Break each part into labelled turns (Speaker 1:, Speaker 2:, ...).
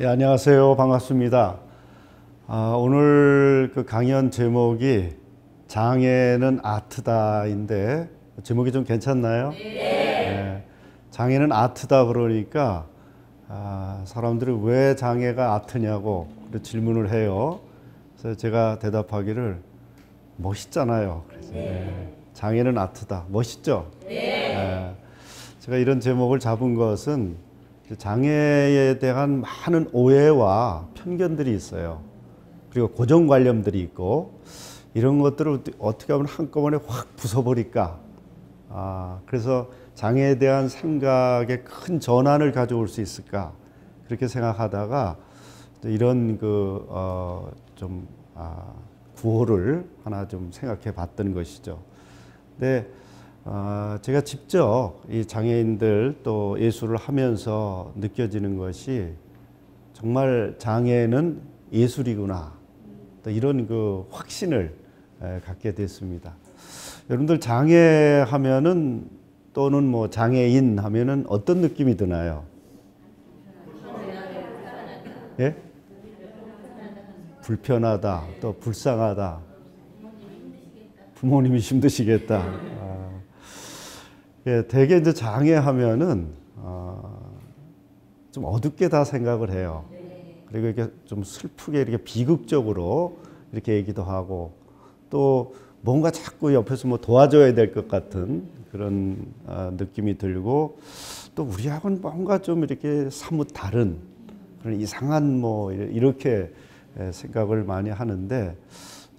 Speaker 1: 예, 안녕하세요. 반갑습니다. 오늘 그 강연 제목이 장애는 아트다인데 제목이 좀 괜찮나요? 네. 장애는 아트다 그러니까 사람들이 왜 장애가 아트냐고 질문을 해요. 그래서 제가 대답하기를 멋있잖아요. 그래서 장애는 아트다. 멋있죠? 제가 이런 제목을 잡은 것은 장애에 대한 많은 오해와 편견들이 있어요. 그리고 고정관념들이 있고 이런 것들을 어떻게 하면 한꺼번에 확 부숴버릴까. 그래서 장애에 대한 생각에 큰 전환을 가져올 수 있을까. 그렇게 생각하다가 이런 구호를 하나 좀 생각해 봤던 것이죠. 근데 제가 직접 이 장애인들 또 예술을 하면서 느껴지는 것이 정말 장애는 예술이구나. 또 이런 그 확신을 갖게 됐습니다. 여러분들 장애 하면은 또는 뭐 장애인 하면은 어떤 느낌이 드나요? 예? 불편하다, 또 불쌍하다. 부모님이 힘드시겠다. 예, 대개 이제 장애하면은 좀 어둡게 다 생각을 해요. 그리고 이렇게 좀 슬프게 이렇게 비극적으로 이렇게 얘기도 하고 또 뭔가 자꾸 옆에서 뭐 도와줘야 될 것 같은 그런 느낌이 들고 또 우리하고는 뭔가 좀 이렇게 사뭇 다른 그런 이상한 뭐 이렇게 생각을 많이 하는데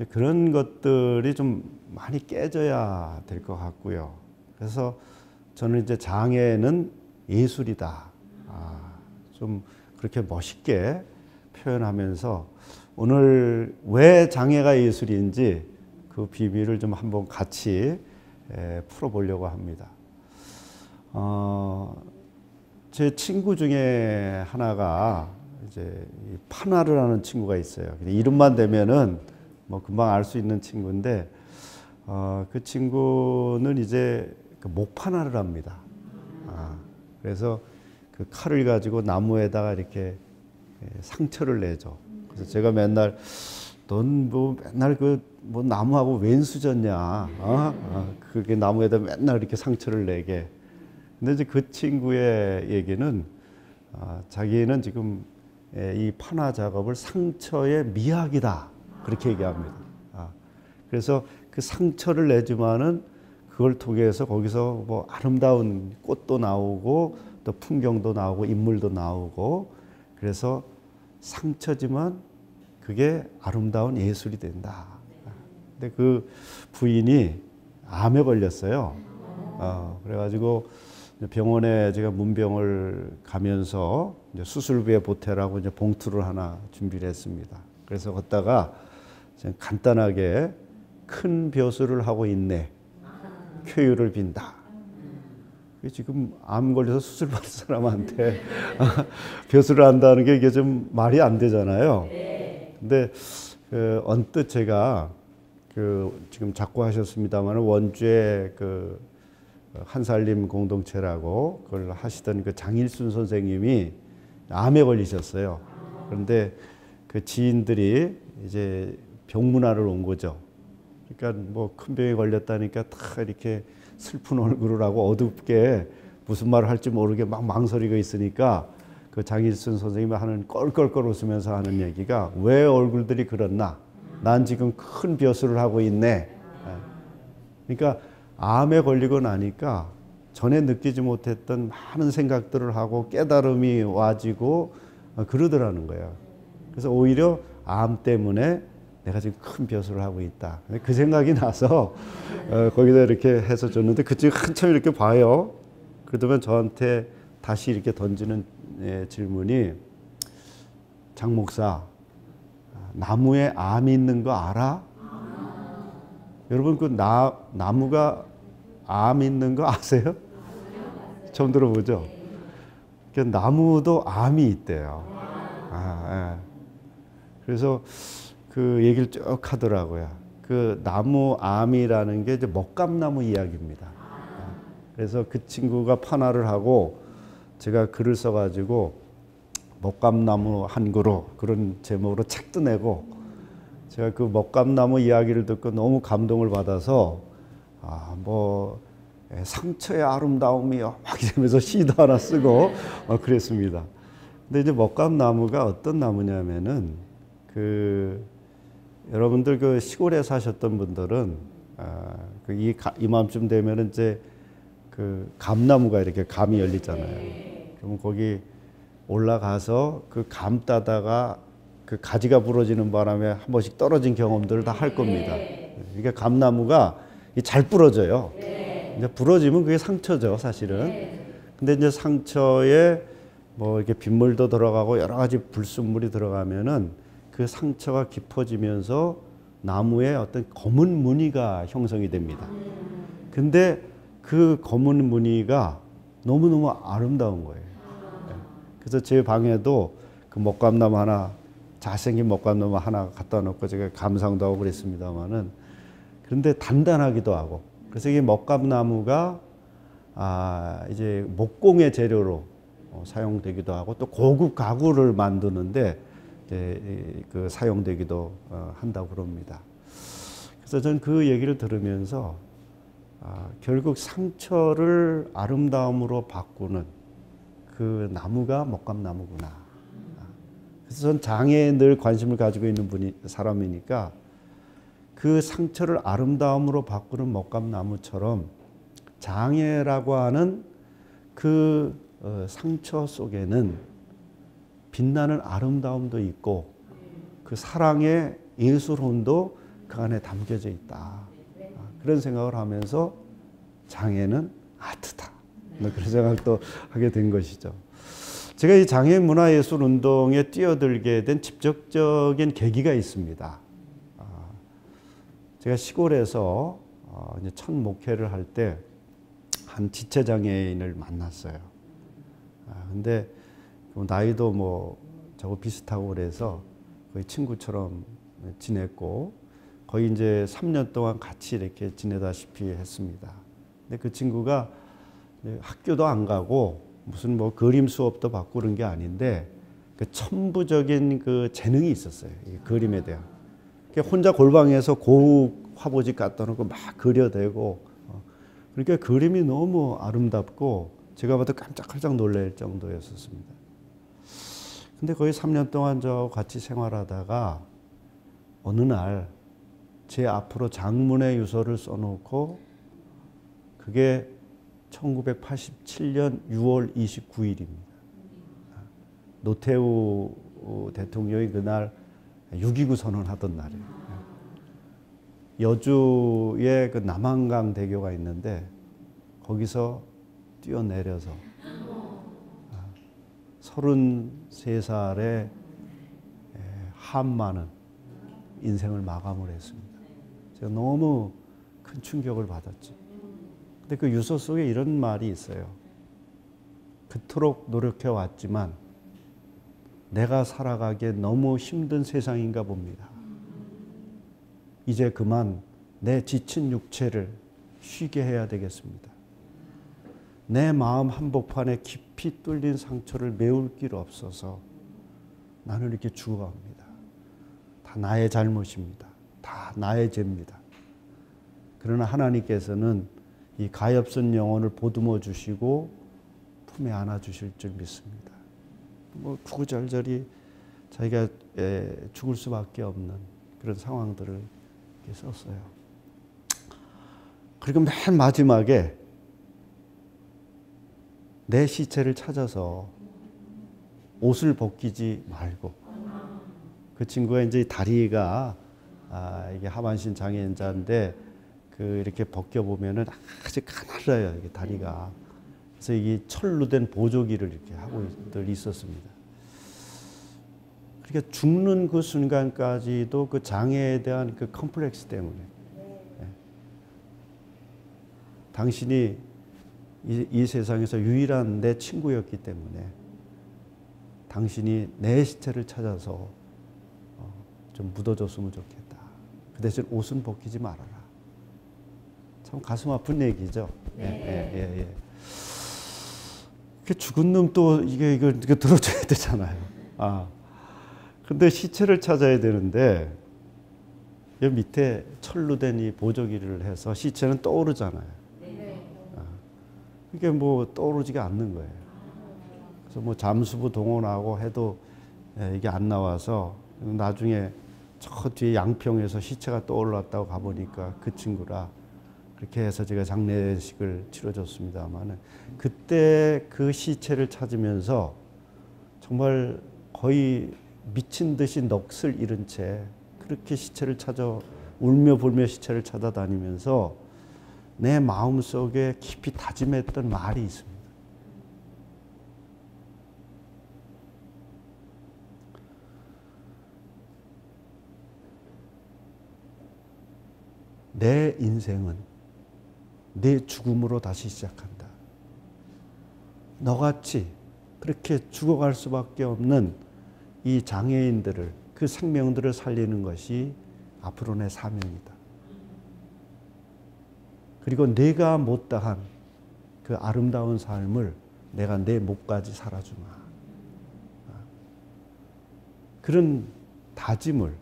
Speaker 1: 그런 것들이 좀 많이 깨져야 될 것 같고요. 그래서 저는 이제 장애는 예술이다. 좀 그렇게 멋있게 표현하면서 오늘 왜 장애가 예술인지 그 비밀을 좀 한번 같이 풀어보려고 합니다. 제 친구 중에 하나가 이제 판화를 하는 친구가 있어요. 이름만 대면은 뭐 금방 알 수 있는 친구인데 그 친구는 이제 그 목판화를 합니다. 그래서 그 칼을 가지고 나무에다가 이렇게 상처를 내죠. 그래서 제가 맨날 넌 뭐 맨날 그 뭐 나무하고 웬 수졌냐? 그게 나무에다 맨날 이렇게 상처를 내게. 근데 이제 그 친구의 얘기는 자기는 지금 이 판화 작업을 상처의 미학이다 그렇게 얘기합니다. 그래서 그 상처를 내지만은 그걸 통해서 거기서 뭐 아름다운 꽃도 나오고 또 풍경도 나오고 인물도 나오고 그래서 상처지만 그게 아름다운 예술이 된다. 근데 그 부인이 암에 걸렸어요. 그래가지고 병원에 제가 문병을 가면서 이제 수술비에 보태라고 이제 봉투를 하나 준비를 했습니다. 그래서 걷다가 간단하게 큰 벼슬을 하고 있네. 쾌유를 빈다. 지금 암 걸려서 수술 받은 사람한테 벼슬을 한다는 게 이게 좀 말이 안 되잖아요. 근데 언뜻 제가 지금 자꾸 하셨습니다만 원주에 한살림 공동체라고 그걸 하시던 그 장일순 선생님이 암에 걸리셨어요. 그런데 그 지인들이 이제 병문안을 온 거죠. 그러니까 뭐 큰 병에 걸렸다니까 다 이렇게 슬픈 얼굴을 하고 어둡게 무슨 말을 할지 모르게 막 망설이고 있으니까 그 장일순 선생님이 하는 껄껄껄 웃으면서 하는 얘기가 왜 얼굴들이 그렇나? 난 지금 큰 벼슬을 하고 있네. 그러니까 암에 걸리고 나니까 전에 느끼지 못했던 많은 생각들을 하고 깨달음이 와지고 그러더라는 거예요. 그래서 오히려 암 때문에 내가 지금 큰 벼슬을 하고 있다. 그 생각이 나서 거기다 이렇게 해서 줬는데 그 친구 한참 이렇게 봐요. 그러더니 저한테 다시 이렇게 던지는 질문이 장 목사 나무에 암이 있는 거 알아? 여러분 그 나무가 암 있는 거 아세요? 처음 들어보죠? 그 나무도 암이 있대요. 그래서 그 얘기를 쭉 하더라고요. 그 나무 암이라는 게 이제 먹감나무 이야기입니다. 그래서 그 친구가 판화를 하고 제가 글을 써가지고 먹감나무 한 그루 그런 제목으로 책도 내고 제가 그 먹감나무 이야기를 듣고 너무 감동을 받아서 상처의 아름다움이요 막 이러면서 시도 하나 쓰고 그랬습니다. 근데 이제 먹감나무가 어떤 나무냐면은 여러분들 그 시골에 사셨던 분들은 이맘쯤 되면은 이제 그 감나무가 이렇게 감이 열리잖아요. 그러면 거기 올라가서 그 감 따다가 그 가지가 부러지는 바람에 한 번씩 떨어진 경험들을 다 할 겁니다. 그러니까 감나무가 잘 부러져요. 이제 부러지면 그게 상처죠, 사실은. 근데 이제 상처에 뭐 이렇게 빗물도 들어가고 여러 가지 불순물이 들어가면은 그 상처가 깊어지면서 나무에 어떤 검은 무늬가 형성이 됩니다. 근데 그 검은 무늬가 너무너무 아름다운 거예요. 그래서 제 방에도 그 먹감나무 하나, 잘생긴 먹감나무 하나 갖다 놓고 제가 감상도 하고 그랬습니다만은, 그런데 단단하기도 하고, 그래서 이게 먹감나무가 이제 목공의 재료로 사용되기도 하고, 또 고급 가구를 만드는데 그 사용되기도 한다고 그럽니다. 그래서 저는 그 얘기를 들으면서 결국 상처를 아름다움으로 바꾸는 그 나무가 먹감나무구나. 그래서 전 장애에 늘 관심을 가지고 있는 사람이니까 그 상처를 아름다움으로 바꾸는 먹감나무처럼 장애라고 하는 그 상처 속에는 빛나는 아름다움도 있고 그 사랑의 예술혼도 그 안에 담겨져 있다. 그런 생각을 하면서 장애는 아트다. 그런 생각도 하게 된 것이죠. 제가 이 장애 문화예술 운동에 뛰어들게 된 직접적인 계기가 있습니다. 제가 시골에서 이제 첫 목회를 할 때 한 지체장애인을 만났어요. 근데 나이도 뭐 저거 비슷하고 그래서 거의 친구처럼 지냈고 거의 이제 3년 동안 같이 이렇게 지내다시피 했습니다. 근데 그 친구가 학교도 안 가고 무슨 뭐 그림 수업도 받고 그런 게 아닌데 그 천부적인 그 재능이 있었어요. 이 그림에 대한. 혼자 골방에서 고욱 화보집 갖다 놓고 막 그려대고 그러니까 그림이 너무 아름답고 제가 봐도 깜짝깜짝 놀랄 정도였었습니다. 근데 거의 3년 동안 저하고 같이 생활하다가 어느 날 제 앞으로 장문의 유서를 써놓고 그게 1987년 6월 29일입니다. 노태우 대통령이 그날 6.29 선언하던 날이에요. 여주에 그 남한강 대교가 있는데 거기서 뛰어내려서 33살의 한많은 인생을 마감을 했습니다. 제가 너무 큰 충격을 받았죠. 근데 그 유서 속에 이런 말이 있어요. 그토록 노력해왔지만 내가 살아가기에 너무 힘든 세상인가 봅니다. 이제 그만 내 지친 육체를 쉬게 해야 되겠습니다. 내 마음 한복판에 깊이 뚫린 상처를 메울 길 없어서 나는 이렇게 죽어갑니다. 다 나의 잘못입니다. 다 나의 죄입니다. 그러나 하나님께서는 이 가엾은 영혼을 보듬어 주시고 품에 안아 주실 줄 믿습니다. 뭐 구구절절히 자기가 죽을 수밖에 없는 그런 상황들을 이렇게 썼어요. 그리고 맨 마지막에 내 시체를 찾아서 옷을 벗기지 말고, 그 친구가 이제 다리가 이게 하반신 장애인자인데 이렇게 벗겨 보면은 아주 가늘어요, 이게 다리가. 그래서 이게 철로 된 보조기를 이렇게 하고 있었습니다. 그러니까 죽는 그 순간까지도 그 장애에 대한 그 컴플렉스 때문에 당신이 이 세상에서 유일한 내 친구였기 때문에 당신이 내 시체를 찾아서 좀 묻어줬으면 좋겠다. 그 대신 옷은 벗기지 말아라. 참 가슴 아픈 얘기죠. 죽은 놈 또 이거 들어줘야 되잖아요. 아, 근데 시체를 찾아야 되는데 여기 밑에 철로 된 이 보조기를 해서 시체는 떠오르잖아요. 이게 뭐 떠오르지가 않는 거예요. 그래서 뭐 잠수부 동원하고 해도 이게 안 나와서 나중에 저 뒤에 양평에서 시체가 떠올랐다고 가보니까 그 친구라 그렇게 해서 제가 장례식을 치러줬습니다만 그때 그 시체를 찾으면서 정말 거의 미친 듯이 넋을 잃은 채 그렇게 시체를 찾아 울며 불며 시체를 찾아다니면서 내 마음속에 깊이 다짐했던 말이 있습니다. 내 인생은 내 죽음으로 다시 시작한다. 너같이 그렇게 죽어갈 수밖에 없는 이 장애인들을 그 생명들을 살리는 것이 앞으로 내 사명이다. 그리고 내가 못다한 그 아름다운 삶을 내가 내 목까지 살아주마. 그런 다짐을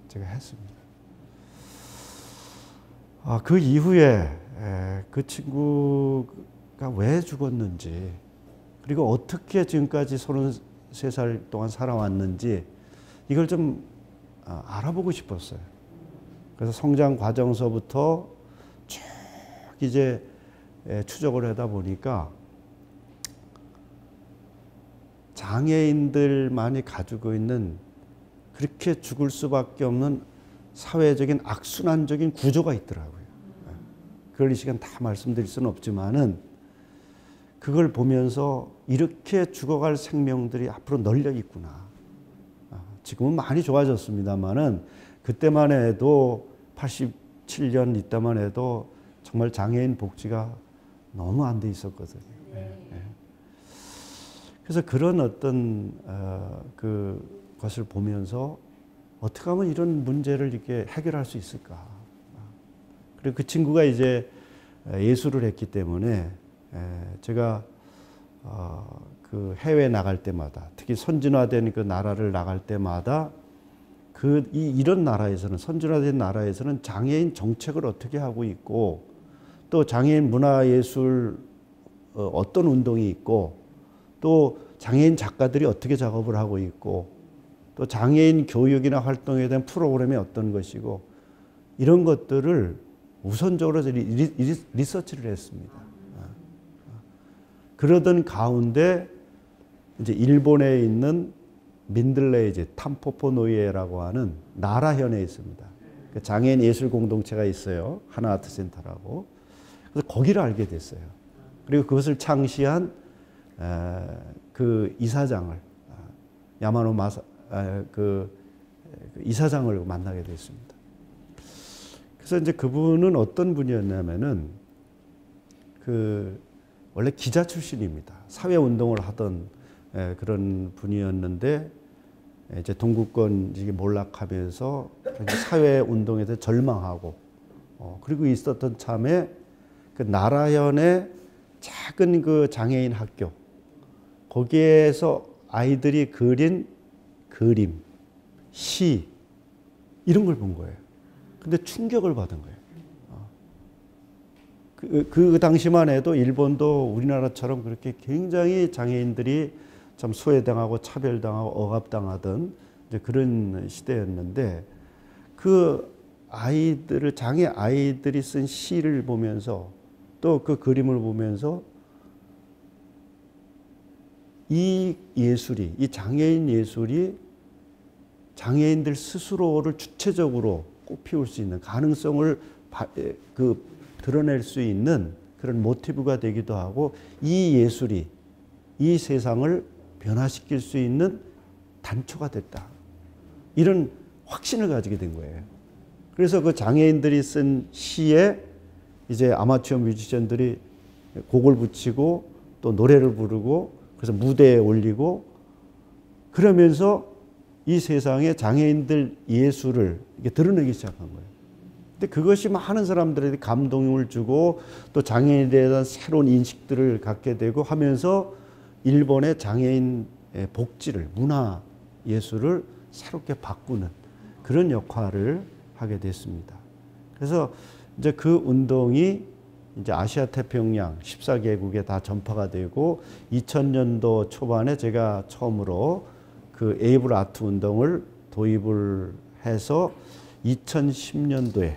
Speaker 1: 제가 했습니다. 그 이후에 그 친구가 왜 죽었는지 그리고 어떻게 지금까지 33살 동안 살아왔는지 이걸 좀 알아보고 싶었어요. 그래서 성장 과정서부터 쭉 이제 추적을 하다 보니까 장애인들만이 가지고 있는 그렇게 죽을 수밖에 없는 사회적인 악순환적인 구조가 있더라고요. 그걸 이 시간 다 말씀드릴 수는 없지만은 그걸 보면서 이렇게 죽어갈 생명들이 앞으로 널려 있구나. 지금은 많이 좋아졌습니다만은 그때만 해도 87년 이때만 해도 정말 장애인 복지가 너무 안 돼 있었거든요. 그래서 그런 어떤 그것을 보면서 어떻게 하면 이런 문제를 이렇게 해결할 수 있을까? 그리고 그 친구가 이제 예술을 했기 때문에 제가 그 해외 나갈 때마다 특히 선진화된 그 나라를 나갈 때마다 이런 나라에서는 선진화된 나라에서는 장애인 정책을 어떻게 하고 있고 또 장애인 문화예술 어떤 운동이 있고 또 장애인 작가들이 어떻게 작업을 하고 있고 또 장애인 교육이나 활동에 대한 프로그램이 어떤 것이고 이런 것들을 우선적으로 리서치를 했습니다. 그러던 가운데 이제 일본에 있는 민들레이지 탐포포 노이에라고 하는 나라현에 있습니다. 장애인 예술 공동체가 있어요. 하나아트센터라고. 그래서 거기를 알게 됐어요. 그리고 그것을 창시한 그 이사장을 야마노 마사 그 이사장을 만나게 됐습니다. 그래서 이제 그분은 어떤 분이었냐면은 원래 기자 출신입니다. 사회 운동을 하던 그런 분이었는데 이제 동구권 몰락하면서 사회 운동에 대해 절망하고 그리고 있었던 참에 그 나라현의 작은 그 장애인 학교 거기에서 아이들이 그린 그림, 시 이런 걸 본 거예요. 근데 충격을 받은 거예요. 그 당시만 해도 일본도 우리나라처럼 그렇게 굉장히 장애인들이 참 소외당하고 차별당하고 억압당하던 이제 그런 시대였는데 그 장애 아이들이 쓴 시를 보면서 또 그 그림을 보면서 이 예술이, 이 장애인 예술이 장애인들 스스로를 주체적으로 꽃피울 수 있는 가능성을 드러낼 수 있는 그런 모티브가 되기도 하고 이 예술이 이 세상을 변화시킬 수 있는 단초가 됐다. 이런 확신을 가지게 된 거예요. 그래서 그 장애인들이 쓴 시에 이제 아마추어 뮤지션들이 곡을 붙이고 또 노래를 부르고 그래서 무대에 올리고 그러면서 이 세상에 장애인들 예술을 이렇게 드러내기 시작한 거예요. 근데 그것이 많은 사람들에게 감동을 주고 또 장애인에 대한 새로운 인식들을 갖게 되고 하면서 일본의 장애인 복지를, 문화 예술을 새롭게 바꾸는 그런 역할을 하게 됐습니다. 그래서 이제 그 운동이 이제 아시아 태평양 14개국에 다 전파가 되고 2000년도 초반에 제가 처음으로 그 에이블 아트 운동을 도입을 해서 2010년도에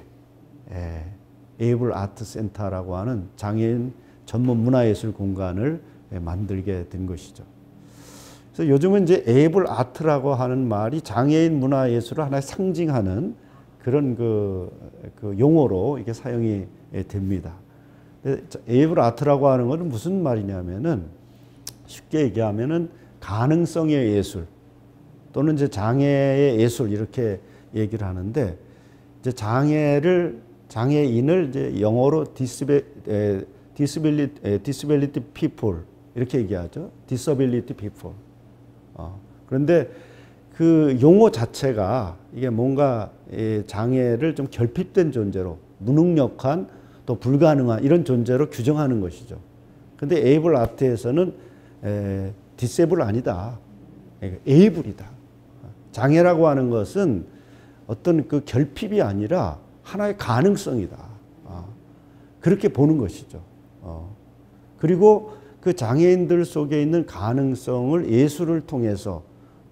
Speaker 1: 에이블 아트 센터라고 하는 장애인 전문 문화예술 공간을 만들게 된 것이죠. 그래서 요즘은 이제 에이블 아트라고 하는 말이 장애인 문화예술을 하나의 상징하는 그런 그 용어로 이게 사용이 됩니다. 에이블 아트라고 하는 것은 무슨 말이냐면은 쉽게 얘기하면은 가능성의 예술 또는 이제 장애의 예술 이렇게 얘기를 하는데 이제 장애인을 이제 영어로 disability people 이렇게 얘기하죠. disability people. 그런데 그 용어 자체가 이게 뭔가 장애를 좀 결핍된 존재로 무능력한 또 불가능한 이런 존재로 규정하는 것이죠. 근데 에이블 아트에서는 디세이블 아니다. 에이블이다. 장애라고 하는 것은 어떤 그 결핍이 아니라 하나의 가능성이다. 그렇게 보는 것이죠. 그리고 그 장애인들 속에 있는 가능성을 예술을 통해서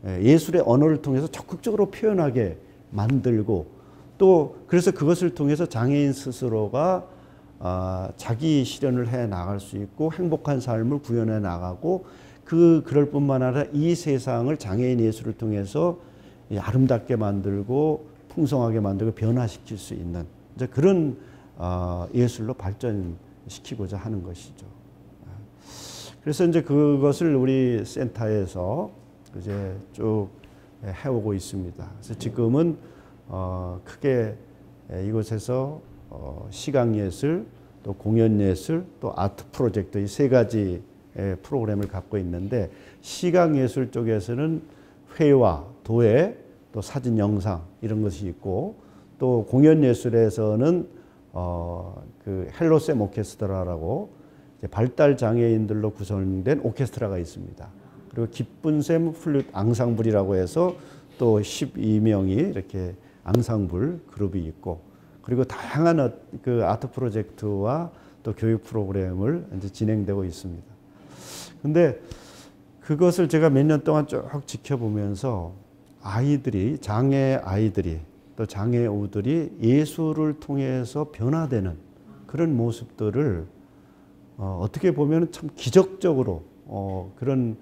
Speaker 1: 예술의 언어를 통해서 적극적으로 표현하게 만들고 또 그래서 그것을 통해서 장애인 스스로가 자기 실현을 해 나갈 수 있고 행복한 삶을 구현해 나가고 그럴 뿐만 아니라 이 세상을 장애인 예술을 통해서 아름답게 만들고 풍성하게 만들고 변화시킬 수 있는 이제 그런 예술로 발전시키고자 하는 것이죠. 그래서 이제 그것을 우리 센터에서 이제 쭉 해오고 있습니다. 그래서 지금은 크게 이곳에서 시각예술, 또 공연예술, 또 아트 프로젝트 이 세 가지 프로그램을 갖고 있는데 시각예술 쪽에서는 회화, 도예, 또 사진, 영상 이런 것이 있고 또 공연예술에서는 그 헬로셈 오케스트라라고 발달 장애인들로 구성된 오케스트라가 있습니다. 그리고 기쁜샘 플룻 앙상블이라고 해서 또 12명이 이렇게 앙상블 그룹이 있고 그리고 다양한 그 아트 프로젝트와 또 교육 프로그램을 이제 진행되고 있습니다. 근데 그것을 제가 몇 년 동안 쭉 지켜보면서 장애 아이들이 또 장애우들이 예술을 통해서 변화되는 그런 모습들을 어떻게 보면 참 기적적으로 그런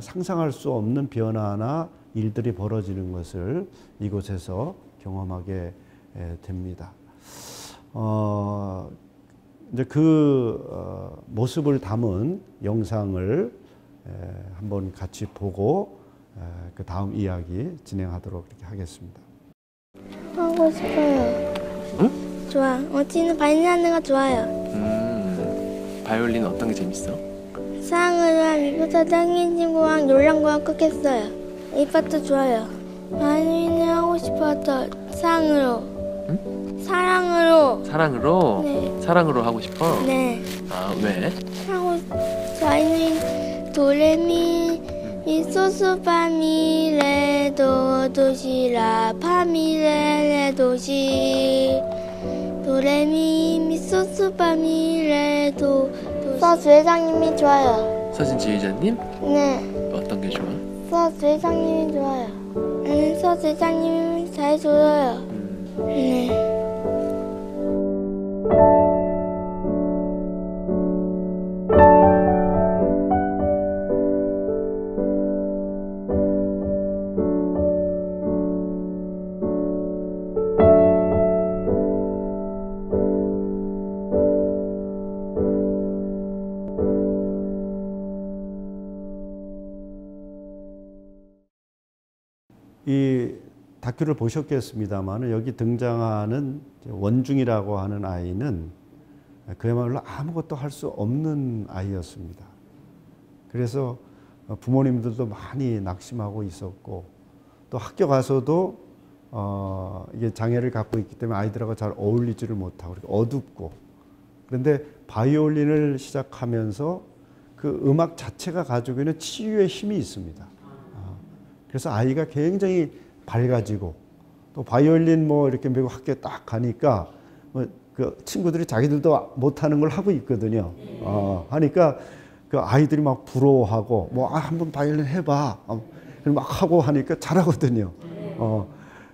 Speaker 1: 상상할 수 없는 변화나 일들이 벌어지는 것을 이곳에서 경험하게 됩니다. 이제 그 모습을 담은 영상을 한번 같이 보고 그 다음 이야기 진행하도록 이렇게 하겠습니다.
Speaker 2: 하고 싶어요.
Speaker 3: 응?
Speaker 2: 좋아. 어찌는 바이올린 하는 거 좋아요.
Speaker 3: 바이올린 어떤 게 재밌어?
Speaker 2: 사랑으로 미국사 장인 친구랑 놀랑과 꼭 했어요. 이 파트 좋아요. 바이올린을 하고 싶어서 사랑으로.
Speaker 3: 응?
Speaker 2: 사랑으로.
Speaker 3: 사랑으로?
Speaker 2: 네.
Speaker 3: 사랑으로 하고 싶어?
Speaker 2: 네.
Speaker 3: 아, 왜?
Speaker 2: 저희는 도레미 미소스파미 레도 도시라 파미 레도시 도레미 미소스파미 레도 서주회장님이 좋아요.
Speaker 3: 서진 지휘자님?
Speaker 2: 네.
Speaker 3: 어떤 게 좋아?
Speaker 2: 서주회장님이 좋아요. 서주회장님이 잘 줘요. 네.
Speaker 1: 이 다큐를 보셨겠습니다만 여기 등장하는 원중이라고 하는 아이는 그야말로 아무것도 할 수 없는 아이였습니다. 그래서 부모님들도 많이 낙심하고 있었고 또 학교 가서도 이게 장애를 갖고 있기 때문에 아이들하고 잘 어울리지를 못하고 어둡고 그런데 바이올린을 시작하면서 그 음악 자체가 가지고 있는 치유의 힘이 있습니다. 그래서 아이가 굉장히 밝아지고 또 바이올린 뭐 이렇게 메고 학교에 딱 가니까 그 친구들이 자기들도 못하는 걸 하고 있거든요. 하니까 그 아이들이 막 부러워하고 뭐 한번 바이올린 해봐. 막 하고 하니까 잘하거든요.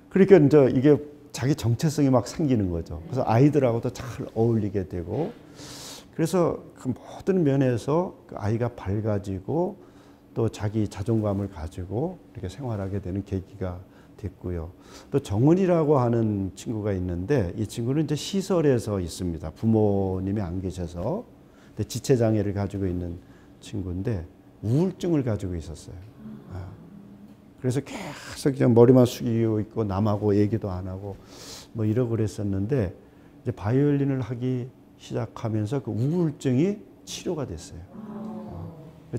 Speaker 1: 그러니까 이제 이게 자기 정체성이 막 생기는 거죠. 그래서 아이들하고도 잘 어울리게 되고 그래서 그 모든 면에서 그 아이가 밝아지고 또 자기 자존감을 가지고 이렇게 생활하게 되는 계기가 됐고요. 또 정은이라고 하는 친구가 있는데 이 친구는 이제 시설에서 있습니다. 부모님이 안 계셔서 지체 장애를 가지고 있는 친구인데 우울증을 가지고 있었어요. 그래서 계속 그냥 머리만 숙이고 있고 남하고 얘기도 안 하고 뭐 이러고 그랬었는데 이제 바이올린을 하기 시작하면서 그 우울증이 치료가 됐어요.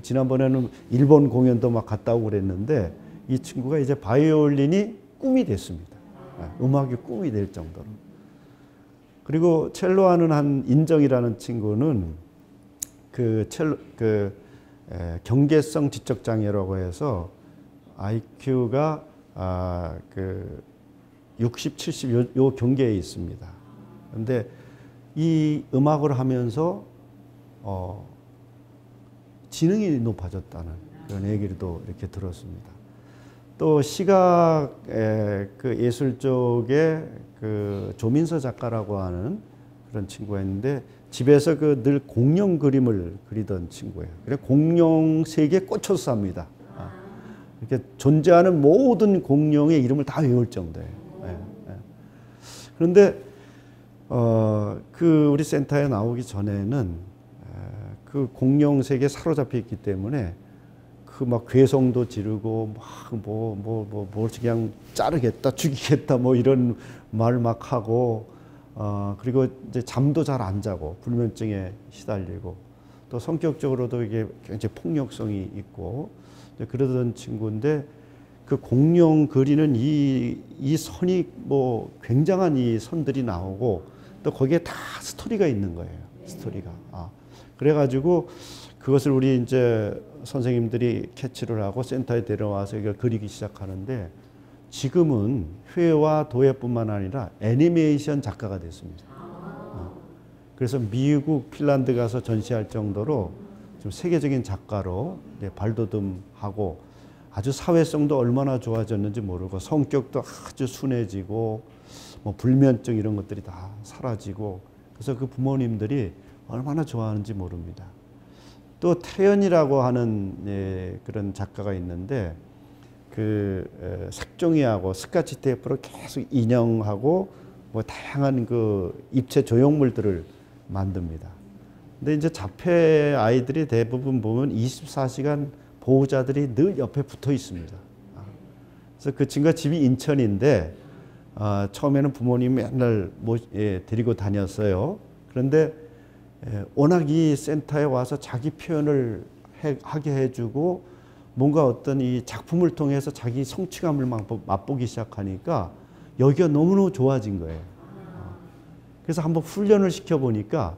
Speaker 1: 지난번에는 일본 공연도 막 갔다 오고 그랬는데 이 친구가 이제 바이올린이 꿈이 됐습니다. 음악이 꿈이 될 정도로. 그리고 첼로하는 한 인정이라는 친구는 경계성 지적 장애라고 해서 IQ가 60, 70 요 경계에 있습니다. 그런데 이 음악을 하면서 지능이 높아졌다는 그런 얘기도 이렇게 들었습니다. 또 시각 그 예술 쪽에 그 조민서 작가라고 하는 그런 친구가 있는데 집에서 그 늘 공룡 그림을 그리던 친구예요. 그래 공룡 세계에 꽂혀서 삽니다. 이렇게 존재하는 모든 공룡의 이름을 다 외울 정도예요. 그런데 그 우리 센터에 나오기 전에는 그 공룡 세계에 사로잡혀 있기 때문에 그 막 괴성도 지르고 막 뭐 그냥 자르겠다, 죽이겠다 뭐 이런 말 막 하고 그리고 이제 잠도 잘 안 자고 불면증에 시달리고 또 성격적으로도 이게 굉장히 폭력성이 있고 그러던 친구인데 그 공룡 그리는 이 선이 뭐 굉장한 이 선들이 나오고 또 거기에 다 스토리가 있는 거예요. 스토리가. 그래가지고 그것을 우리 이제 선생님들이 캐치를 하고 센터에 데려와서 이걸 그리기 시작하는데 지금은 회화 도예뿐만 아니라 애니메이션 작가가 됐습니다. 그래서 미국, 핀란드 가서 전시할 정도로 좀 세계적인 작가로 발돋움하고 아주 사회성도 얼마나 좋아졌는지 모르고 성격도 아주 순해지고 뭐 불면증 이런 것들이 다 사라지고 그래서 그 부모님들이 얼마나 좋아하는지 모릅니다. 또 태연이라고 하는 그런 작가가 있는데 그 색종이하고 스카치 테이프로 계속 인형하고 뭐 다양한 그 입체 조형물들을 만듭니다. 근데 이제 자폐 아이들이 대부분 보면 24시간 보호자들이 늘 옆에 붙어 있습니다. 그래서 그 친구가 집이 인천인데 처음에는 부모님이 맨날 데리고 다녔어요. 그런데 워낙 이 센터에 와서 자기 표현을 하게 해주고 뭔가 어떤 이 작품을 통해서 자기 성취감을 맛보기 시작하니까 여기가 너무너무 좋아진 거예요. 그래서 한번 훈련을 시켜보니까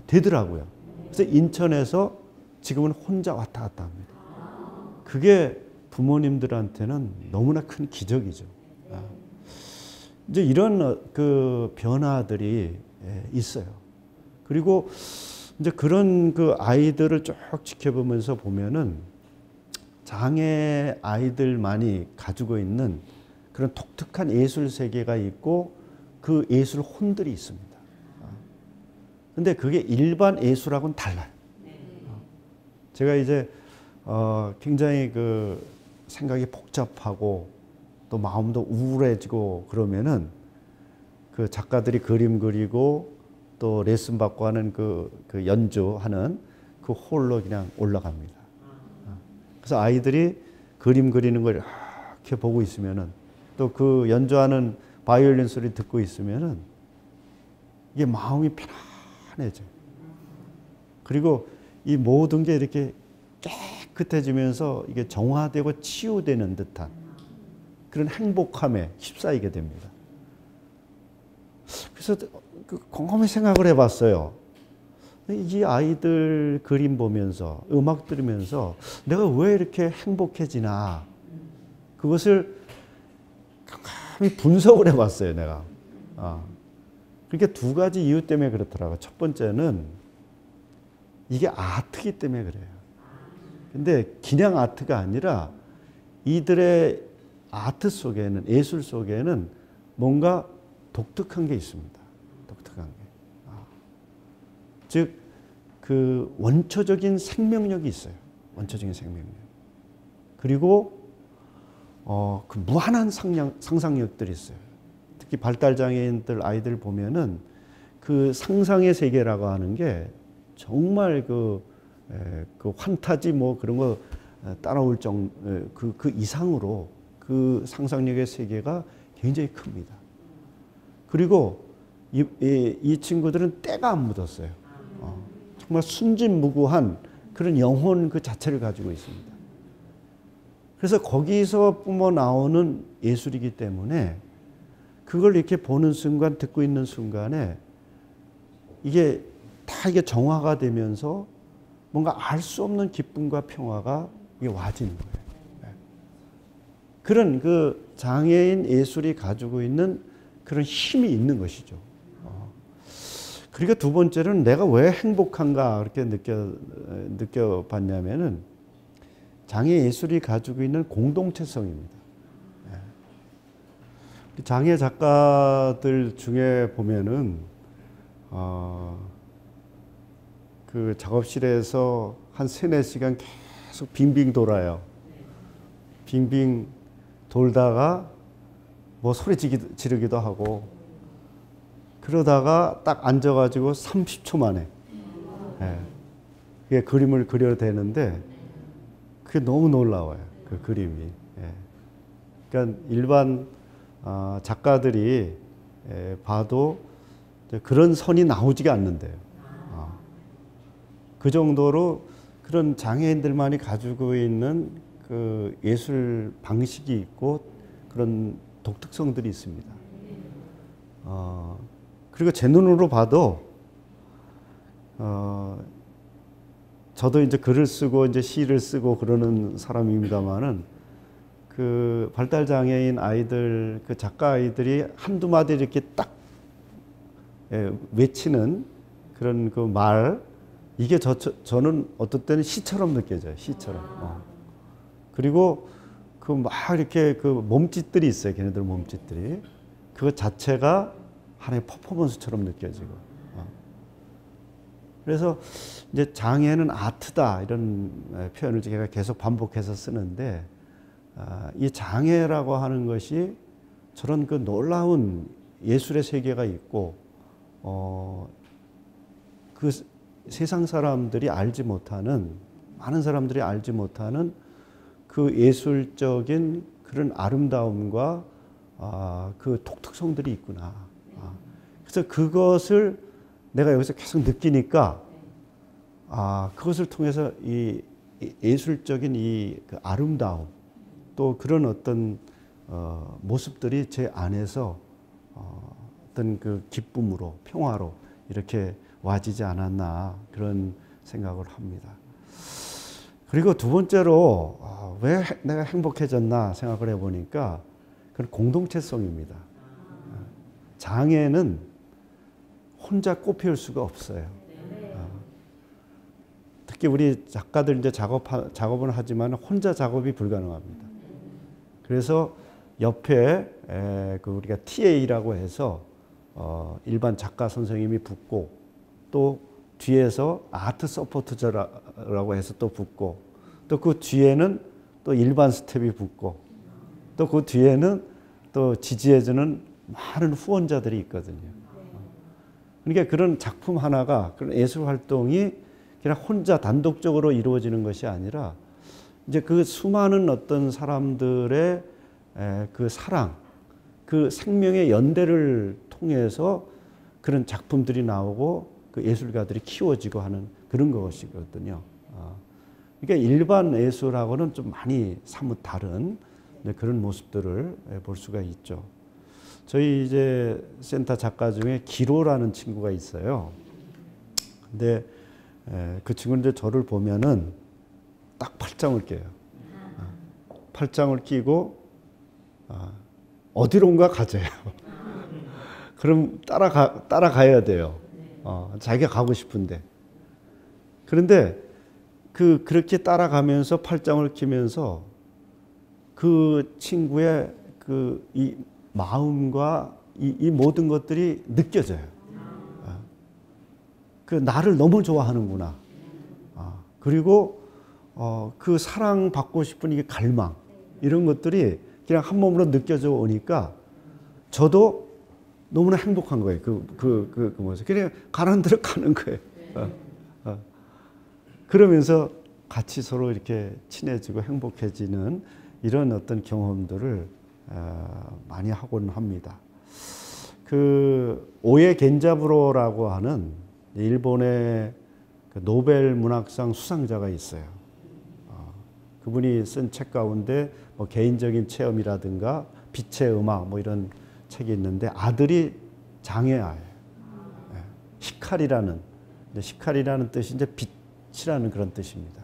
Speaker 1: 되더라고요. 그래서 인천에서 지금은 혼자 왔다 갔다 합니다. 그게 부모님들한테는 너무나 큰 기적이죠. 이제 이런 그 변화들이 있어요. 그리고 이제 그런 그 아이들을 쭉 지켜보면서 보면은 장애 아이들만이 가지고 있는 그런 독특한 예술 세계가 있고 그 예술 혼들이 있습니다. 근데 그게 일반 예술하고는 달라요. 제가 이제 굉장히 그 생각이 복잡하고 또 마음도 우울해지고 그러면은 그 작가들이 그림 그리고 또 레슨 받고 하는 그 연주하는 그 홀로 그냥 올라갑니다. 그래서 아이들이 그림 그리는 걸 이렇게 보고 있으면은 또 그 연주하는 바이올린 소리 듣고 있으면은 이게 마음이 편안해져요. 그리고 이 모든 게 이렇게 깨끗해지면서 이게 정화되고 치유되는 듯한 그런 행복함에 휩싸이게 됩니다. 그래서 곰곰이 생각을 해봤어요. 이 아이들 그림 보면서 음악 들으면서 내가 왜 이렇게 행복해지나 그것을 깜깜이 분석을 해봤어요 내가. 그러니까 두 가지 이유 때문에 그렇더라고요. 첫 번째는 이게 아트이기 때문에 그래요. 근데 그냥 아트가 아니라 이들의 아트 속에는, 예술 속에는 뭔가 독특한 게 있습니다. 독특한 게. 즉, 그 원초적인 생명력이 있어요. 원초적인 생명력. 그리고 그 무한한 상상력들이 있어요. 특히 발달장애인들 아이들 보면은 그 상상의 세계라고 하는 게 정말 그 환타지 뭐 그런 거 따라올 그 이상으로 그 상상력의 세계가 굉장히 큽니다. 그리고 이 친구들은 때가 안 묻었어요. 정말 순진무구한 그런 영혼 그 자체를 가지고 있습니다. 그래서 거기서 뿜어 나오는 예술이기 때문에 그걸 이렇게 보는 순간, 듣고 있는 순간에 이게 다 이게 정화가 되면서 뭔가 알 수 없는 기쁨과 평화가 이게 와지는 거예요. 그런 그 장애인 예술이 가지고 있는 그런 힘이 있는 것이죠. 그리고 두 번째는 내가 왜 행복한가 그렇게 느껴봤냐면은 장애 예술이 가지고 있는 공동체성입니다. 장애 작가들 중에 보면은 그 작업실에서 한 3-4시간 계속 빙빙 돌아요. 빙빙 돌다가 뭐 소리 지르기도 하고 그러다가 딱 앉아가지고 30초 만에 그게 그림을 그려야 되는데 그게 너무 놀라워요. 그 그림이. 그러니까 일반 작가들이 봐도 그런 선이 나오지가 않는데요. 그 정도로 그런 장애인들만이 가지고 있는 그 예술 방식이 있고 그런 독특성들이 있습니다. 그리고 제 눈으로 봐도 저도 이제 글을 쓰고 이제 시를 쓰고 그러는 사람입니다만은 그 발달 장애인 아이들 그 작가 아이들이 한두 마디 이렇게 딱 외치는 그런 그 말 이게 저는 어떨 때는 시처럼 느껴져요. 시처럼. 그리고 그 막 이렇게 그 몸짓들이 있어요. 걔네들 몸짓들이. 그거 자체가 하나의 퍼포먼스처럼 느껴지고. 그래서 이제 장애는 아트다 이런 표현을 제가 계속 반복해서 쓰는데 이 장애라고 하는 것이 저런 그 놀라운 예술의 세계가 있고 그 세상 사람들이 알지 못하는 많은 사람들이 알지 못하는 그 예술적인 그런 아름다움과 그 독특성들이 있구나. 그래서 그것을 내가 여기서 계속 느끼니까 그것을 통해서 이 예술적인 이 그 아름다움 또 그런 어떤 모습들이 제 안에서 어떤 그 기쁨으로 평화로 이렇게 와지지 않았나 그런 생각을 합니다. 그리고 두 번째로 왜 내가 행복해졌나 생각을 해보니까 그건 공동체성입니다. 장애는 혼자 꽃피울 수가 없어요. 특히 우리 작가들 이제 작업은 하지만 혼자 작업이 불가능합니다. 그래서 옆에 그 우리가 TA라고 해서 일반 작가 선생님이 붙고 또 뒤에서 아트 서포트라고 해서 또 붙고 또 그 뒤에는 또 일반 스텝이 붙고 또 그 뒤에는 또 지지해주는 많은 후원자들이 있거든요. 그러니까 그런 작품 하나가 그런 예술 활동이 그냥 혼자 단독적으로 이루어지는 것이 아니라 이제 그 수많은 어떤 사람들의 그 사랑, 그 생명의 연대를 통해서 그런 작품들이 나오고 그 예술가들이 키워지고 하는 그런 것이거든요. 그러니까 일반 예술하고는 좀 많이 사뭇 다른 그런 모습들을 볼 수가 있죠. 저희 이제 센터 작가 중에 기로라는 친구가 있어요. 근데 그 친구는 이제 저를 보면은 딱 팔짱을 껴요. 팔짱을 끼고 어디론가 가재요. 그럼 따라가야 돼요. 자기가 가고 싶은데. 그런데 그렇게 따라가면서 팔짱을 끼면서 그 친구의 이 마음과 이 모든 것들이 느껴져요. 나를 너무 좋아하는구나. 그리고 그 사랑받고 싶은 이게 갈망, 이런 것들이 그냥 한 몸으로 느껴져 오니까 저도 너무나 행복한 거예요. 그 모습. 그냥 가는 대로 가는 거예요. 그러면서 같이 서로 이렇게 친해지고 행복해지는 이런 어떤 경험들을 많이 하곤 합니다. 오에 겐자부로라고 하는 일본의 노벨 문학상 수상자가 있어요. 그분이 쓴 책 가운데 뭐 개인적인 체험이라든가 빛의 음악 뭐 이런 책이 있는데 아들이 장애아예요. 히카리라는 뜻이 이제 빛이라는 그런 뜻입니다.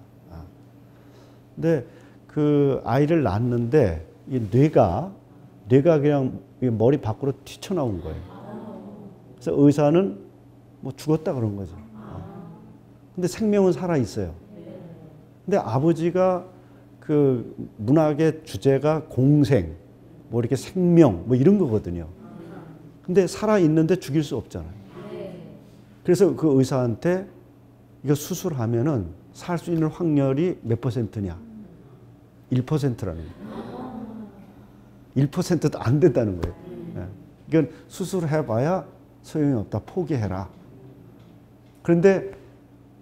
Speaker 1: 근데 그 아이를 낳았는데 이 뇌가 그냥 머리 밖으로 튀쳐나온 거예요. 그래서 의사는 뭐 죽었다 그런 거죠. 근데 생명은 살아 있어요. 근데 아버지가 그 문학의 주제가 공생, 뭐 이렇게 생명, 뭐 이런 거거든요. 근데 살아 있는데 죽일 수 없잖아요. 그래서 그 의사한테 이거 수술하면은 살 수 있는 확률이 몇 %냐? 1%라는 거예요. 1%도 안 된다는 거예요. 이건 수술해봐야 소용이 없다. 포기해라. 그런데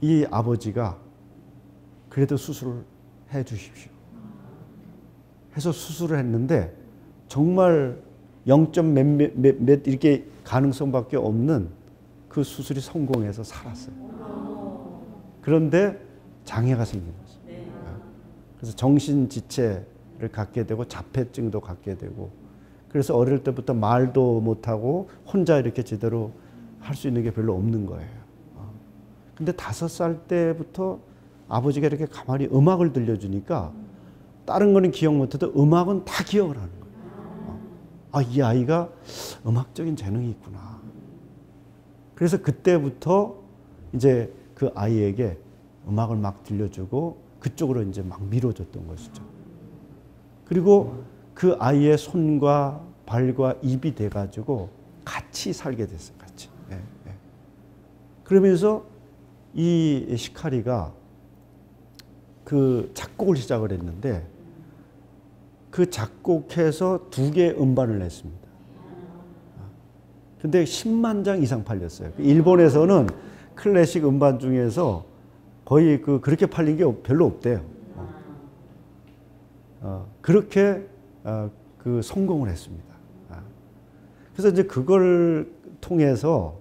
Speaker 1: 이 아버지가 그래도 수술을 해 주십시오. 해서 수술을 했는데 정말 0. 몇 이렇게 가능성밖에 없는 그 수술이 성공해서 살았어요. 그런데 장애가 생긴 거죠. 그래서 정신지체를 갖게 되고 자폐증도 갖게 되고 그래서 어릴 때부터 말도 못하고 혼자 이렇게 제대로 할 수 있는 게 별로 없는 거예요. 근데 5살 때부터 아버지가 이렇게 가만히 음악을 들려주니까 다른 거는 기억 못해도 음악은 다 기억을 하는 거예요. 이 아이가 음악적인 재능이 있구나. 그래서 그때부터 이제 그 아이에게 음악을 막 들려주고 그쪽으로 이제 막 밀어줬던 것이죠. 그리고 그 아이의 손과 발과 입이 돼가지고 같이 살게 됐어요. 같이. 그러면서 이 히카리가 그 작곡을 시작을 했는데 그 작곡해서 2개의 음반을 냈습니다. 근데 10만 장 이상 팔렸어요. 일본에서는 클래식 음반 중에서 거의 그렇게 팔린 게 별로 없대요. 그렇게 성공을 했습니다. 그래서 이제 그걸 통해서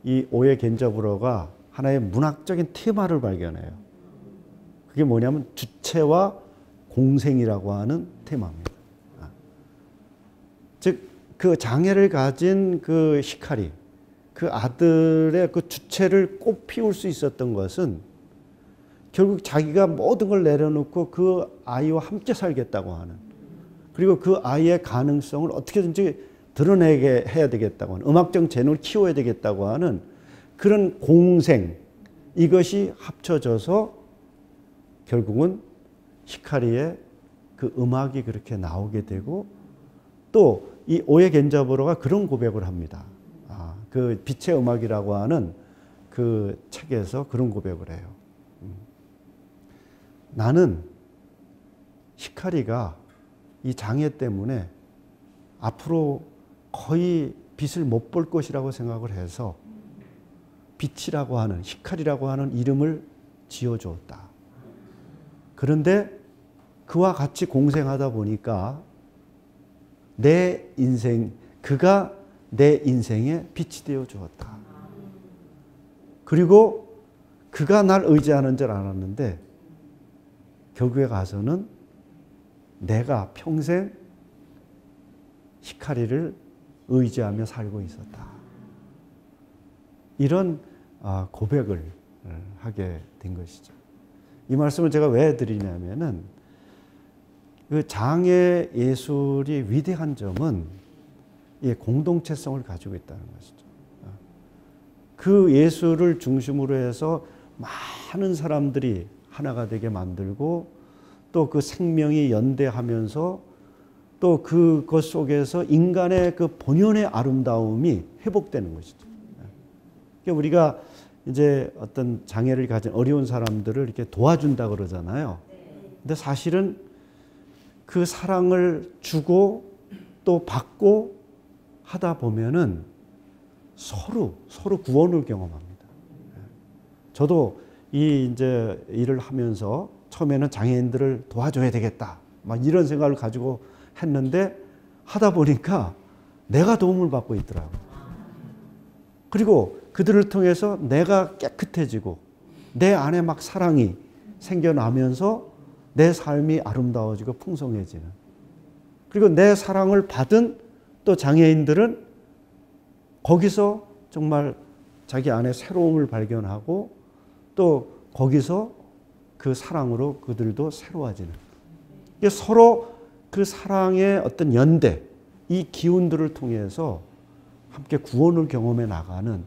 Speaker 1: 이 오에 겐자부로가 하나의 문학적인 테마를 발견해요. 그게 뭐냐면 주체와 공생이라고 하는 테마입니다. 즉, 그 장애를 가진 그 히카리, 그 아들의 그 주체를 꽃 피울 수 있었던 것은 결국 자기가 모든 걸 내려놓고 그 아이와 함께 살겠다고 하는, 그리고 그 아이의 가능성을 어떻게든지 드러내게 해야 되겠다고 하는, 음악적 재능을 키워야 되겠다고 하는 그런 공생, 이것이 합쳐져서 결국은 히카리의 그 음악이 그렇게 나오게 되고, 또 이 오에 겐자부로가 그런 고백을 합니다. 그 빛의 음악이라고 하는 그 책에서 그런 고백을 해요. 나는 히카리가 이 장애 때문에 앞으로 거의 빛을 못 볼 것이라고 생각을 해서 빛이라고 하는, 히카리라고 하는 이름을 지어주었다. 그런데 그와 같이 공생하다 보니까 그가 내 인생에 빛이 되어 주었다. 그리고 그가 날 의지하는 줄 알았는데 결국에 가서는 내가 평생 히카리를 의지하며 살고 있었다. 이런 고백을 하게 된 것이죠. 이 말씀을 제가 왜 드리냐면은 그 장애 예술이 위대한 점은 공동체성을 가지고 있다는 것이죠. 그 예술을 중심으로 해서 많은 사람들이 하나가 되게 만들고 또 그 생명이 연대하면서 또 그것 속에서 인간의 그 본연의 아름다움이 회복되는 것이죠. 그러니까 우리가 이제 어떤 장애를 가진 어려운 사람들을 이렇게 도와준다 그러잖아요. 근데 사실은 그 사랑을 주고 또 받고 하다 보면은 서로 구원을 경험합니다. 저도 이 이제 일을 하면서 처음에는 장애인들을 도와줘야 되겠다, 막 이런 생각을 가지고 했는데 하다 보니까 내가 도움을 받고 있더라고요. 그리고 그들을 통해서 내가 깨끗해지고 내 안에 막 사랑이 생겨나면서 내 삶이 아름다워지고 풍성해지는. 그리고 내 사랑을 받은 또 장애인들은 거기서 정말 자기 안에 새로움을 발견하고 또 거기서 그 사랑으로 그들도 새로워지는. 서로 그 사랑의 어떤 연대, 이 기운들을 통해서 함께 구원을 경험해 나가는.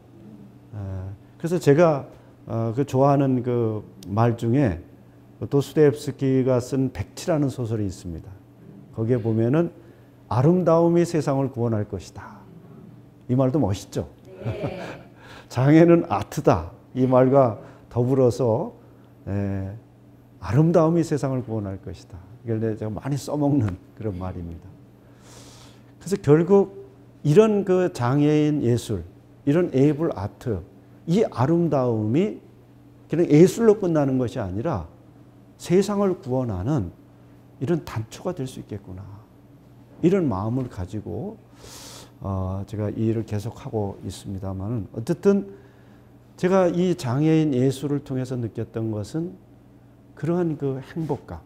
Speaker 1: 그래서 제가 그 좋아하는 그 말 중에 도스토옙스키가 쓴 백치라는 소설이 있습니다. 거기에 보면은 아름다움이 세상을 구원할 것이다. 이 말도 멋있죠. 네. 장애는 아트다. 이 말과 더불어서 아름다움이 세상을 구원할 것이다. 이걸 제가 많이 써먹는 그런 말입니다. 그래서 결국 이런 그 장애인 예술, 이런 에이블 아트, 이 아름다움이 그냥 예술로 끝나는 것이 아니라 세상을 구원하는 이런 단초가 될 수 있겠구나. 이런 마음을 가지고 제가 이 일을 계속하고 있습니다만, 어쨌든 제가 이 장애인 예술을 통해서 느꼈던 것은 그러한 그 행복감,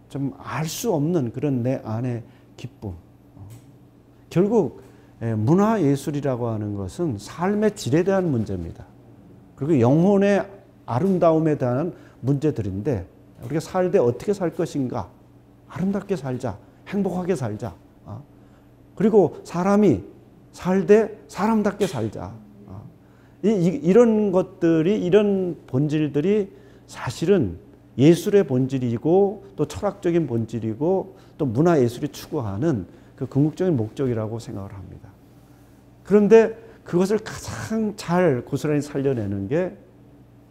Speaker 1: 좀 알 수 없는 그런 내 안의 기쁨. 결국 문화예술이라고 하는 것은 삶의 질에 대한 문제입니다. 그리고 영혼의 아름다움에 대한 문제들인데, 우리가 살 때 어떻게 살 것인가, 아름답게 살자, 행복하게 살자, 그리고 사람이 살 때 사람답게 살자. 이런 것들이, 이런 본질들이 사실은 예술의 본질이고 또 철학적인 본질이고 또 문화예술이 추구하는 그 궁극적인 목적이라고 생각을 합니다. 그런데 그것을 가장 잘 고스란히 살려내는 게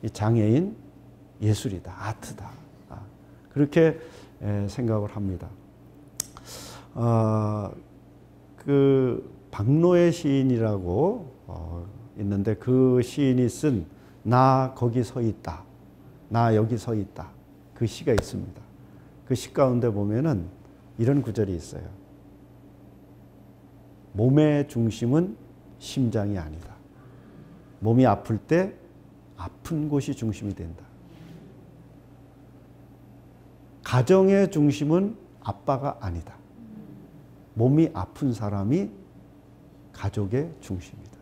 Speaker 1: 이 장애인 예술이다, 아트다. 그렇게 생각을 합니다. 그 박노해 시인이라고 있는데 그 시인이 쓴 나 거기 서 있다, 나 여기 서 있다, 그 시가 있습니다. 그 시 가운데 보면은 이런 구절이 있어요. 몸의 중심은 심장이 아니다. 몸이 아플 때 아픈 곳이 중심이 된다. 가정의 중심은 아빠가 아니다. 몸이 아픈 사람이 가족의 중심이다.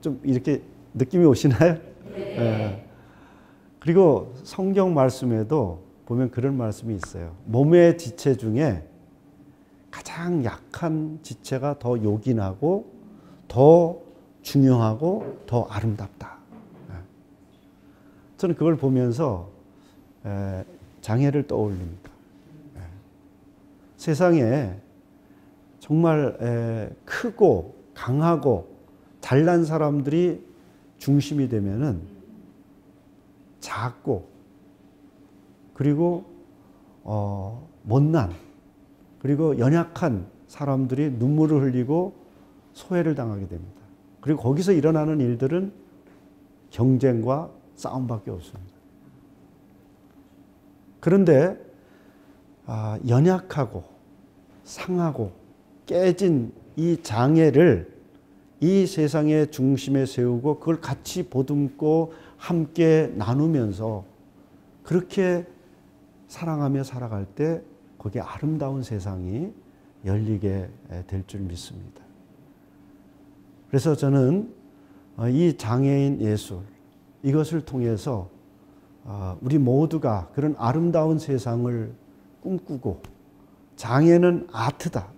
Speaker 1: 좀 이렇게 느낌이 오시나요? 네. 그리고 성경 말씀에도 보면 그런 말씀이 있어요. 몸의 지체 중에 가장 약한 지체가 더 요긴하고 더 중요하고 더 아름답다. 저는 그걸 보면서 장애를 떠올립니다. 세상에 정말 크고 강하고 잘난 사람들이 중심이 되면은 작고 그리고 못난 그리고 연약한 사람들이 눈물을 흘리고 소외를 당하게 됩니다. 그리고 거기서 일어나는 일들은 경쟁과 싸움밖에 없습니다. 그런데 연약하고 상하고 깨진 이 장애를 이 세상의 중심에 세우고 그걸 같이 보듬고 함께 나누면서 그렇게 사랑하며 살아갈 때 거기에 아름다운 세상이 열리게 될 줄 믿습니다. 그래서 저는 이 장애인 예술 이것을 통해서 우리 모두가 그런 아름다운 세상을 꿈꾸고 장애는 아트다.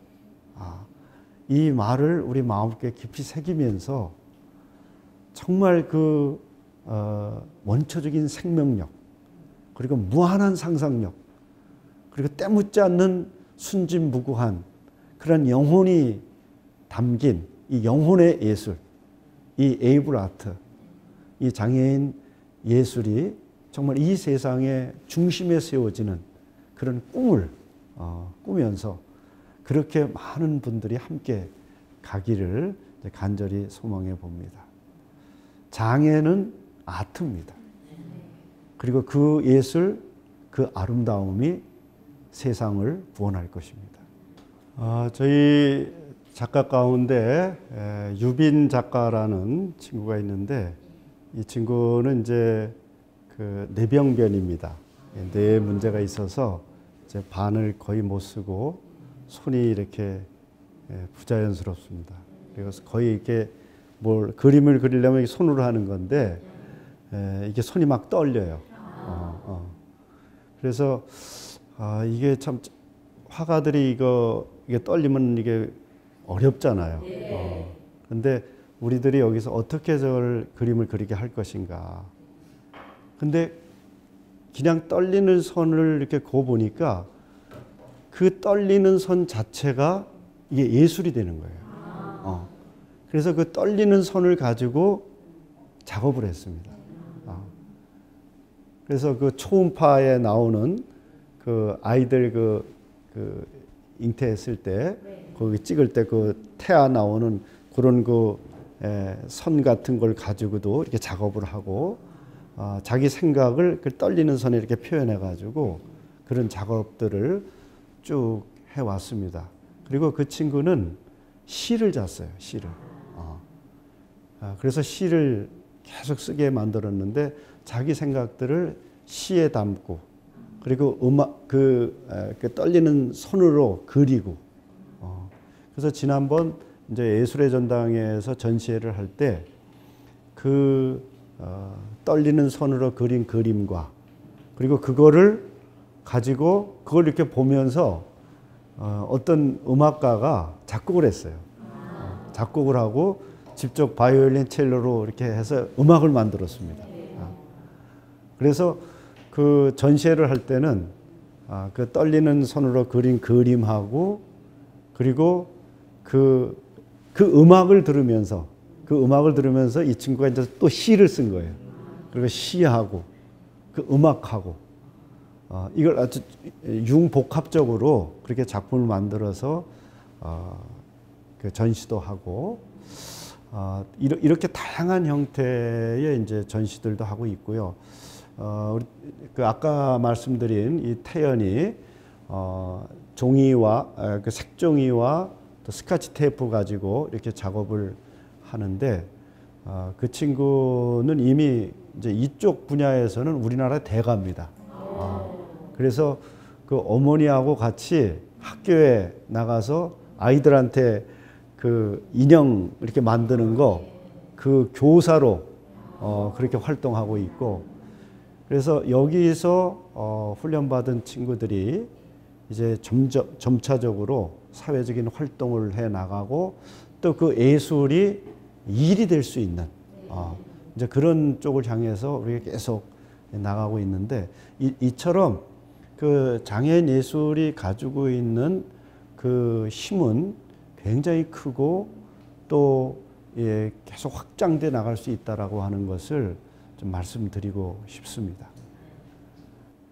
Speaker 1: 이 말을 우리 마음속에 깊이 새기면서 정말 그 원초적인 생명력 그리고 무한한 상상력 그리고 때묻지 않는 순진무구한 그런 영혼이 담긴 이 영혼의 예술, 이 에이블 아트, 이 장애인 예술이 정말 이 세상의 중심에 세워지는 그런 꿈을 꾸면서 그렇게 많은 분들이 함께 가기를 간절히 소망해 봅니다. 장애는 아트입니다. 그리고 그 예술, 그 아름다움이 세상을 구원할 것입니다. 저희 작가 가운데 유빈 작가라는 친구가 있는데 이 친구는 이제 그 뇌병변입니다. 뇌에 문제가 있어서 이제 반을 거의 못 쓰고 손이 이렇게 부자연스럽습니다. 그래서 거의 이렇게 뭘 그림을 그리려면 손으로 하는 건데 이게 손이 막 떨려요. 그래서 이게 참 화가들이 이게 떨리면 이게 어렵잖아요. 근데 우리들이 여기서 어떻게 저걸 그림을 그리게 할 것인가. 근데 그냥 떨리는 선을 이렇게 그어 보니까 그 떨리는 선 자체가 이게 예술이 되는 거예요. 그래서 그 떨리는 선을 가지고 작업을 했습니다. 그래서 그 초음파에 나오는 그 아이들 그 잉태했을 때 거기 찍을 때 그 태아 나오는 그런 그 선 같은 걸 가지고도 이렇게 작업을 하고 자기 생각을 그 떨리는 선에 이렇게 표현해 가지고 그런 작업들을 쭉 해왔습니다. 그리고 그 친구는 시를 잤어요. 시를. 그래서 시를 계속 쓰게 만들었는데 자기 생각들을 시에 담고 그리고 그 떨리는 손으로 그리고 그래서 지난번 이제 예술의 전당에서 전시회를 할 때 그 떨리는 손으로 그린 그림과 그리고 그거를 가지고 그걸 이렇게 보면서 어떤 음악가가 작곡을 했어요. 작곡을 하고 직접 바이올린 첼로로 이렇게 해서 음악을 만들었습니다. 그래서 그 전시회를 할 때는 그 떨리는 손으로 그린 그림하고 그리고 그 음악을 들으면서 이 친구가 이제 또 시를 쓴 거예요. 그리고 시하고 그 음악하고 이걸 아주 융복합적으로 그렇게 작품을 만들어서 그 전시도 하고 이렇게 다양한 형태의 이제 전시들도 하고 있고요. 그 아까 말씀드린 이 태연이 종이와 그 색종이와 또 스카치 테이프 가지고 이렇게 작업을 하는데 그 친구는 이미 이제 이쪽 분야에서는 우리나라 대가입니다. 그래서 그 어머니하고 같이 학교에 나가서 아이들한테 그 인형 이렇게 만드는 거 그 교사로 그렇게 활동하고 있고 그래서 여기서 훈련받은 친구들이 이제 점차적으로 사회적인 활동을 해 나가고 또 그 예술이 일이 될 수 있는 이제 그런 쪽을 향해서 우리가 계속 나가고 있는데 이처럼 그 장애인 예술이 가지고 있는 그 힘은 굉장히 크고 또 계속 확장돼 나갈 수 있다라고 하는 것을 좀 말씀드리고 싶습니다.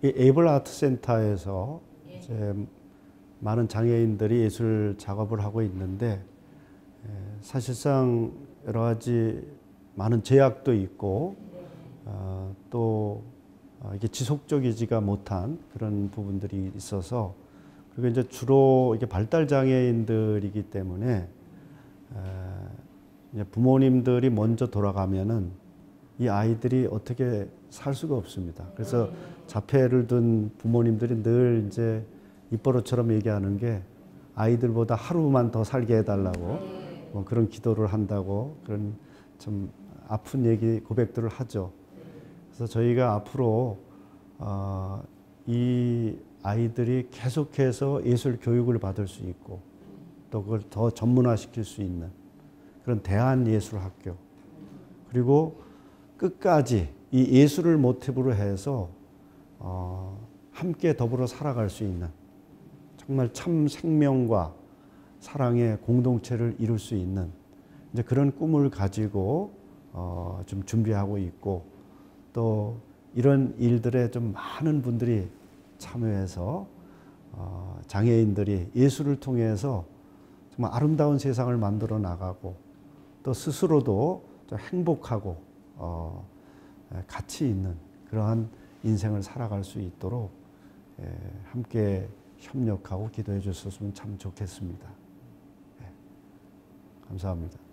Speaker 1: 이 에이블 아트 센터에서 이제 많은 장애인들이 예술 작업을 하고 있는데 사실상 여러 가지 많은 제약도 있고 또 이게 지속적이지가 못한 그런 부분들이 있어서 그리고 이제 주로 이게 발달 장애인들이기 때문에 이제 부모님들이 먼저 돌아가면은 이 아이들이 어떻게 살 수가 없습니다. 그래서 자폐를 둔 부모님들이 늘 이제 입버릇처럼 얘기하는 게 아이들보다 하루만 더 살게 해달라고 뭐 그런 기도를 한다고 그런 좀 아픈 얘기 고백들을 하죠. 그래서 저희가 앞으로 이 아이들이 계속해서 예술 교육을 받을 수 있고 또 그걸 더 전문화시킬 수 있는 그런 대한예술학교, 그리고 끝까지 이 예술을 모티브로 해서 함께 더불어 살아갈 수 있는 정말 참 생명과 사랑의 공동체를 이룰 수 있는 이제 그런 꿈을 가지고 좀 준비하고 있고, 또 이런 일들에 좀 많은 분들이 참여해서 장애인들이 예술을 통해서 정말 아름다운 세상을 만들어 나가고 또 스스로도 좀 행복하고 가치 있는 그러한 인생을 살아갈 수 있도록 함께 협력하고 기도해 주셨으면 참 좋겠습니다. 감사합니다.